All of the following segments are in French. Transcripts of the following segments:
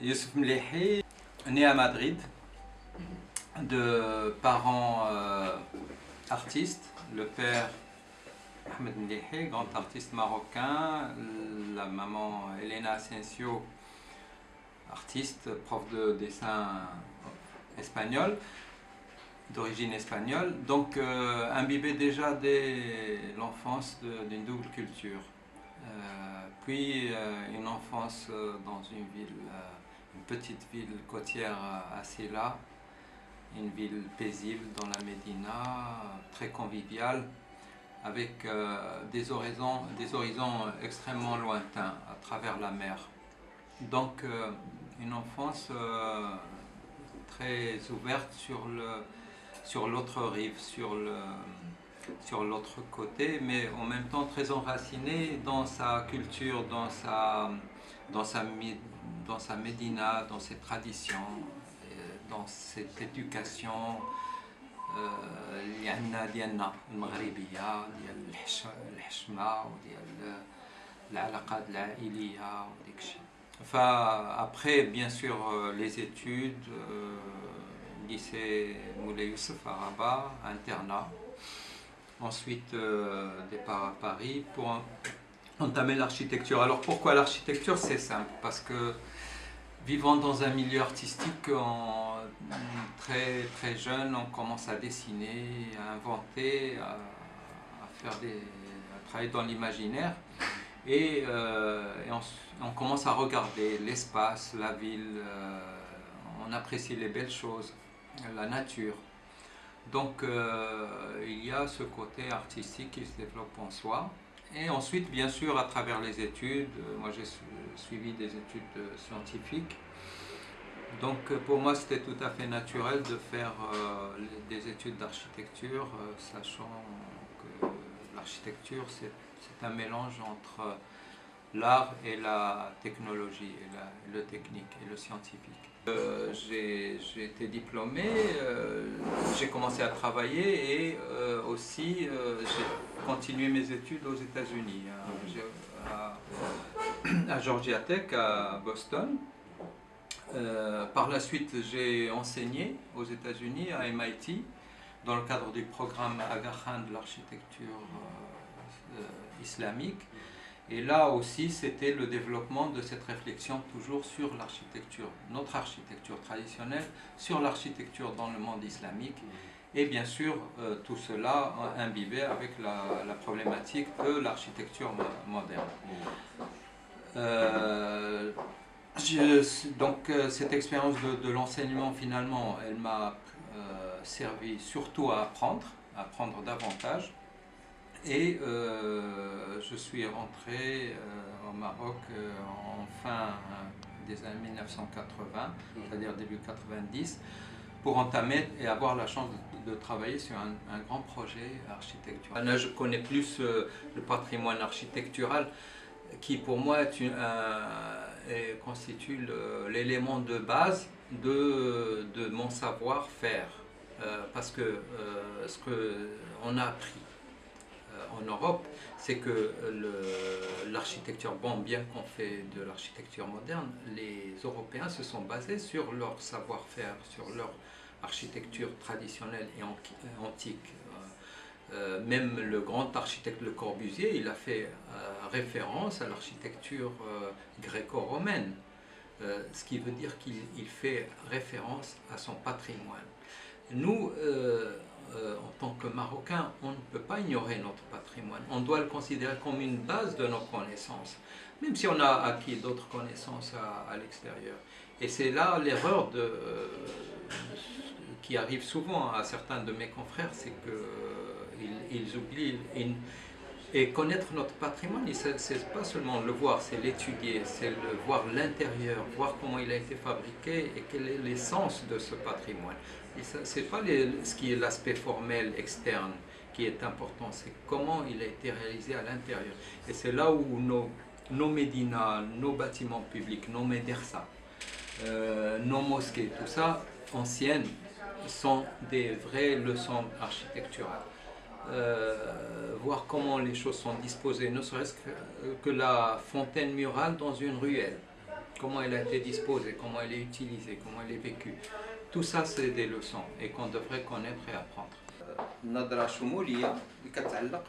Youssef Mlehi, né à Madrid, de parents artistes. Le père Ahmed Mlehi, grand artiste marocain, la maman Elena Asensio, artiste, prof de dessin espagnol, d'origine espagnole, donc imbibé déjà dès l'enfance d'une double culture. Puis une enfance dans une ville, une petite ville côtière à Silla, une ville paisible dans la Médina, très conviviale, avec des horizons extrêmement lointains à travers la mer. Donc une enfance très ouverte sur l'autre rive, sur l'autre côté, mais en même temps très enracinée dans sa culture, dans sa médina, dans ses traditions, dans cette éducation اللي عندنا ديالنا المغربيه ديال الحشمه وديال العلاقات العائليه وديك الشيء. Après bien sûr les études, lycée Moulay Youssef à Rabat, internat. Ensuite départ à Paris pour entamer l'architecture. Alors pourquoi l'architecture? C'est simple, parce que vivant dans un milieu artistique, très très jeune, on commence à dessiner, à inventer, à travailler dans l'imaginaire, et on commence à regarder l'espace, la ville, on apprécie les belles choses, la nature. Donc il y a ce côté artistique qui se développe en soi. Et ensuite, bien sûr, à travers les études, moi j'ai suivi des études scientifiques. Donc pour moi, c'était tout à fait naturel de faire des études d'architecture, sachant que l'architecture, c'est un mélange entre l'art et la technologie, et le technique et le scientifique. J'ai été diplômé, j'ai commencé à travailler et aussi j'ai continué mes études aux États-Unis, à Georgia Tech, à Boston. Par la suite, j'ai enseigné aux États-Unis, à MIT, dans le cadre du programme Aga Khan de l'architecture islamique. Et là aussi, c'était le développement de cette réflexion toujours sur l'architecture, notre architecture traditionnelle, sur l'architecture dans le monde islamique. Et bien sûr, tout cela imbibé avec la problématique de l'architecture moderne. Donc cette expérience de l'enseignement, finalement, elle m'a servi surtout à apprendre davantage. Et je suis rentré au Maroc en fin des années 1980, c'est-à-dire début 90, pour entamer et avoir la chance de travailler sur un grand projet architectural. Là, je connais plus le patrimoine architectural qui, pour moi, constitue l'élément de base de mon savoir-faire. Parce que ce qu'on a appris en Europe, c'est que l'architecture, bien qu'on fait de l'architecture moderne, les Européens se sont basés sur leur savoir-faire, sur leur architecture traditionnelle et antique. Même le grand architecte Le Corbusier, il a fait référence à l'architecture gréco-romaine, ce qui veut dire qu'il fait référence à son patrimoine. Nous, en tant que Marocains, on ne peut pas ignorer notre patrimoine. On doit le considérer comme une base de nos connaissances, même si on a acquis d'autres connaissances à l'extérieur. Et c'est là l'erreur qui arrive souvent à certains de mes confrères, c'est qu'ils oublient. Et connaître notre patrimoine, c'est pas seulement le voir, c'est l'étudier, c'est voir l'intérieur, voir comment il a été fabriqué et quel est l'essence de ce patrimoine. Et c'est pas ce qui est l'aspect formel externe qui est important, c'est comment il a été réalisé à l'intérieur. Et c'est là où nos médinas, nos bâtiments publics, nos médersas, nos mosquées, tout ça, anciennes, sont des vraies leçons architecturales. Voir comment les choses sont disposées, ne serait-ce que la fontaine murale dans une ruelle. comment elle a été disposée, comment elle est utilisée, comment elle est vécue. Tout ça, c'est des leçons et qu'on devrait connaître et apprendre. نظرة شمولية اللي كتعلق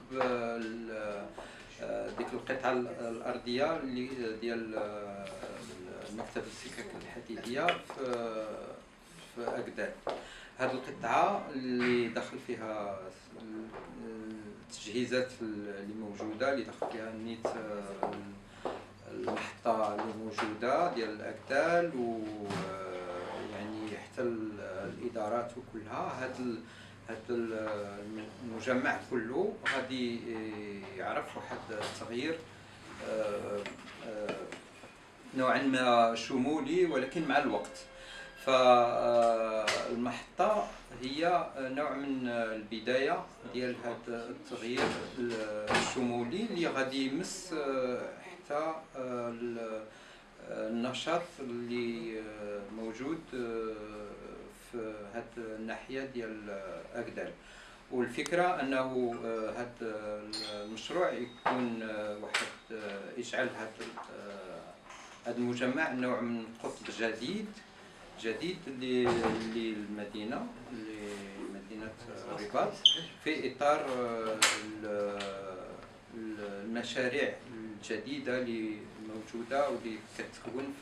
ديك القطعة الأرضية اللي ديال مكتب السكك الحديدية في أكدال. هذه القطعة اللي دخل فيها التجهيزات اللي موجودة، اللي دخل فيها نيت المحطة اللي موجودة ديال أكدال، ويعني حتى الإدارات وكلها. هذا المجمع كله غادي يعرف واحد التغيير نوعا ما شمولي ولكن مع الوقت. فالمحطة هي نوع من البداية ديال هذا التغيير الشمولي اللي غادي يمس حتى النشاط اللي موجود في هذه الناحية ديال أكدال. والفكرة أنه هذا المشروع يكون واحد يجعل هذا المجمع نوع من قطب جديد للمدينة، لمدينة الرباط، في إطار المشاريع الجديدة اللي موجودة واللي كتكون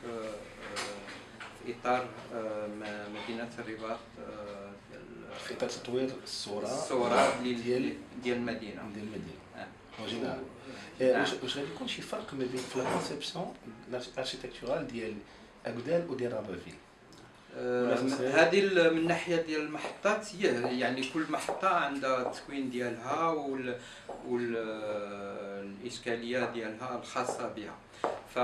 في إطار مدينة الرباط، في إطار تطوير الصورة ديال المدينة. جميل. واش غادي يكون شي فرق ما بين في لا كونسيبسيون اركيتكتورال ديال أكدال وديال رابافيل؟ هذه من ناحيه ديال المحطات، هي يعني كل محطه عندها التكوين ديالها والاشكاليه ديالها الخاصه بها. ف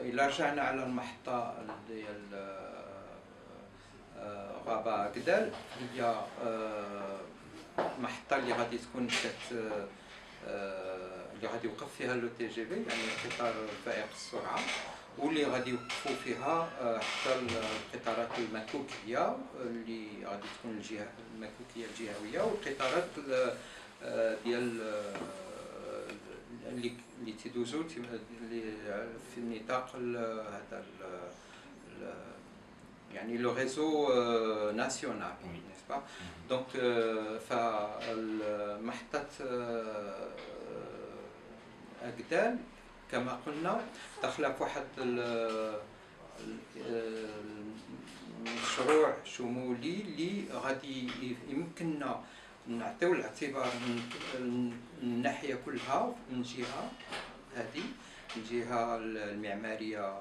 الى رجعنا على المحطه ديال غابه أكدال، هي محطه اللي غادي تكون اللي غادي يوقف فيها لو تي جي في، يعني قطار فائق السرعه، واللي غادي يوقفوا فيها حتى القطارات المكوكيه اللي غادي تكون الجهه المكوكيه الجهويه، والقطارات ديال اللي تيدوزو في النطاق هذا يعني لو ريزو ناسيونال، نيسبا. دونك فمحطة أكدال كما قلنا داخله في واحد المشروع شمولي اللي غادي يمكننا نعطيو الاعتبار من الناحيه كلها، من جهه هذه الجهه المعماريه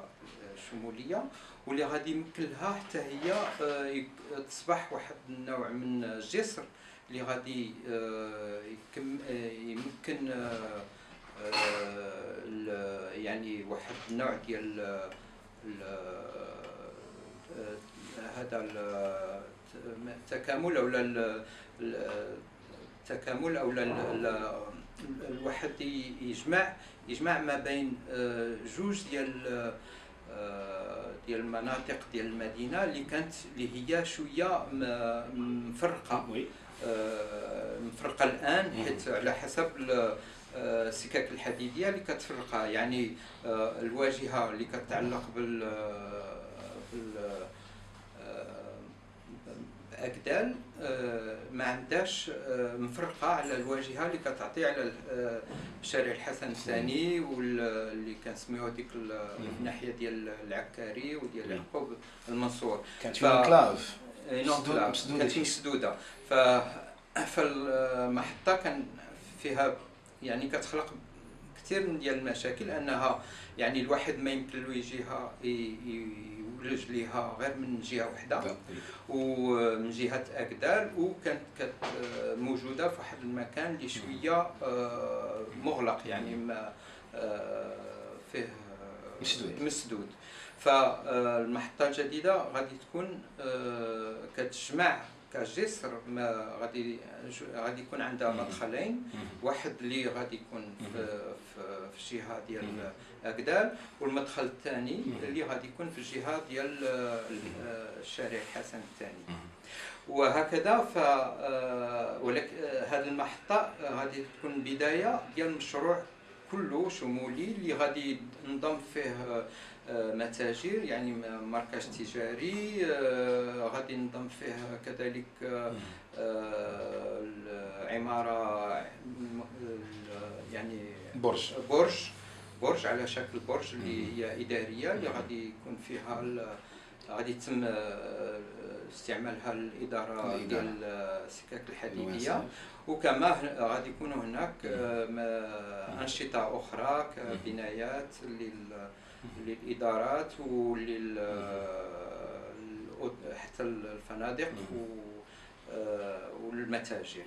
الشموليه، واللي غادي يمكن لها حتى هي تصبح واحد النوع من الجسر اللي غادي يمكن يعني واحد النوع ديال هذا التكامل او التكامل او الواحد يجمع ما بين جوج ديال المناطق ديال المدينه اللي هي شويه مفرقه الان، حيت على حسب السكك الحديديه اللي كتفرقها. يعني الواجهه اللي كتعلق أكدال ما عندهاش مفرقه على الواجهه اللي كتعطي على شارع الحسن الثاني، واللي كنسميوها ديك الناحيه ديال العكاري وديال يعقوب المنصور. كانت فيها كلاف كانت مسدوده. فالمحطه كان فيها يعني كتخلق كثير من ديال المشاكل، انها يعني الواحد ما يمكن له يجيها يولج ليها غير من جهه واحده ومن جهه أكدال، وكانت موجوده في واحد المكان اللي شويه مغلق، يعني ما فيه مسدود. فالمحطه الجديده غادي تكون كتجمع كجسر، ما غادي يكون عندها مدخلين، واحد اللي غادي يكون في الجهه ديال أكدال، والمدخل الثاني اللي غادي يكون في الجهه ديال الشارع الحسن الثاني. وهكذا ولكن هذه المحطه غادي تكون بدايه ديال مشروع كله شمولي اللي غادي نضم فيه متاجر يعني مركز تجاري، غادي نضم فيه كذلك العمارة يعني برج على شكل برج اللي هي إدارية اللي غادي يكون فيها غادي يتم استعمالها الإدارة ديال السكك الحديدية، وكما غادي يكونوا هناك أنشطة أخرى كبنايات للإدارات حتى الفنادق والمتاجر.